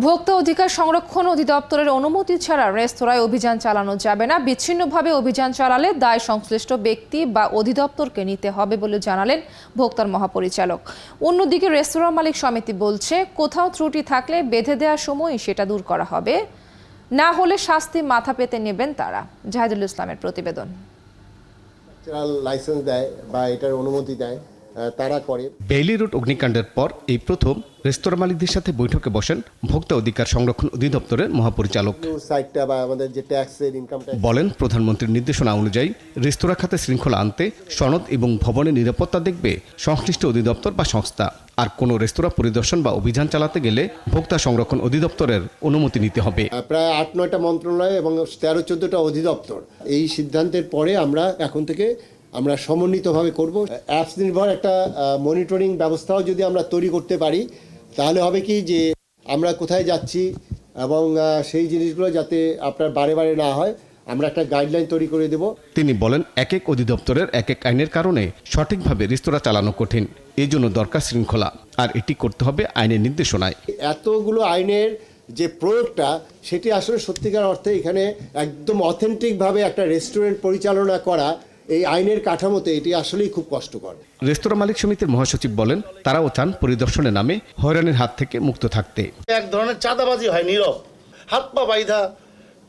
ভোক্তা অধিকার সংরক্ষণ অধিদপ্তরের অনুমতি ছাড়া রেস্তোরাঁয় অভিযান চালানো যাবে না। বিচ্ছিন্নভাবে অভিযান চালালে দায় সংশ্লিষ্ট ব্যক্তি বা অধিদপ্তরকে নিতে হবে বলে জানালেন ভোক্তার মহাপরিচালক। অন্যদিকে রেস্তোরাঁ মালিক সমিতি বলছে, কোথাও ত্রুটি থাকলে বেঁধে দেওয়ার সময় সেটা দূর করা হবে, না হলে শাস্তি মাথা পেতে নেবেন তারা। জাহিদুল ইসলামের প্রতিবেদন। লাইসেন্স দেয় বা এটার অনুমতি দেয় তারা করে। বেইলি রোড অগ্নিকাণ্ডের পর এই প্রথম রেস্তোরাঁ মালিকদের সাথে বৈঠকে বসেন ভোক্তা অধিকার সংরক্ষণ অধিদপ্তরের মহাপরিচালক। বলেন, প্রধানমন্ত্রীর নির্দেশনা অনুযায়ী রেস্তোরাঁ খাতে শৃঙ্খলা আনতে সনদ এবং ভবনের নিরাপত্তা দেখবে সংশ্লিষ্ট অধিদপ্তর বা সংস্থা। আর কোনো রেস্তোরাঁ পরিদর্শন বা অভিযান চালাতে গেলে ভোক্তা সংরক্ষণ অধিদপ্তরের অনুমতি নিতে হবে। প্রায় 8-9টা মন্ত্রণালয় এবং 13-14টা অধিদপ্তর এই সিদ্ধান্তের পরে এখন থেকে আমরা সমন্বিতভাবে করব। অ্যাপস নির্ভর একটা মনিটরিং ব্যবস্থাও যদি আমরা তৈরি করতে পারি, তাহলে হবে কি যে আমরা কোথায় যাচ্ছি এবং সেই জিনিসগুলো যাতে আপনার বারে বারে না হয়, আমরা একটা গাইডলাইন তৈরি করে দেব। তিনি বলেন, এক এক অধিদপ্তরের এক এক আইনের কারণে সঠিকভাবে রেস্তোরাঁ চালানো কঠিন। এই জন্য দরকার শৃঙ্খলা, আর এটি করতে হবে আইনের নির্দেশনায়। এতগুলো আইনের যে প্রয়োগটা, সেটি আসলে সত্যিকার অর্থে এখানে একদম অথেন্টিকভাবে একটা রেস্টুরেন্ট পরিচালনা করা এই আইনের কাঠামোতে এটি আসলেই খুব কষ্টকর। রেস্তোরাঁ মালিক সমিতির মহাসচিব বলেন, তারাও চান পরিদর্শনের নামে হয়রানির হাত থেকে মুক্ত থাকতে। এক ধরনের চাঁদাবাজি হয়, নীরব, হাত পা বাইধা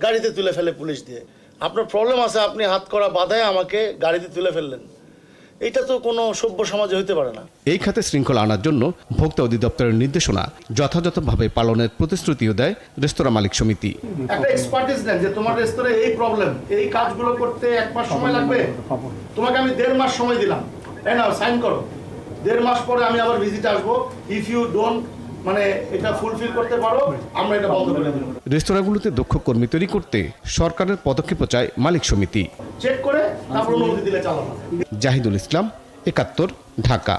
গাড়িতে তুলে ফেলে পুলিশ দিয়ে। আপনার প্রবলেম আছে, আপনি হাত করা বাধায় আমাকে গাড়িতে তুলে ফেললেন, এটা তো কোনো সভ্য সমাজে হইতে পারে না। এই খাতে শৃঙ্খলা আনার জন্য ভোক্তা অধিদপ্তরের নির্দেশনা যথাযথভাবে পালনের প্রতিশ্রুতিও দেয় রেস্তোরাঁ মালিক সমিতি। একটা এক্সপার্টিস দেন যে তোমার রেস্তোরাঁয় এই প্রবলেম, এই কাজগুলো করতে 1 মাস সময় লাগবে, তোমাকে আমি 1.5 মাস সময় দিলাম, তাই না, সাইন করো। 1.5 মাস পরে আমি আবার ভিজিটে আসবো। ইফ ইউ ডোন্ট এটা ফুলফিল করতে পারো, আমরা এটা বন্ধ করে দেব। রেস্তোরাঁগুলোতে দক্ষ কর্মী তৈরি করতে সরকারের পদক্ষেপ চায় মালিক সমিতি। চেক করে তারপর অনুমতি দিলে চালানো। জাহিদুল ইসলাম, 71, ঢাকা।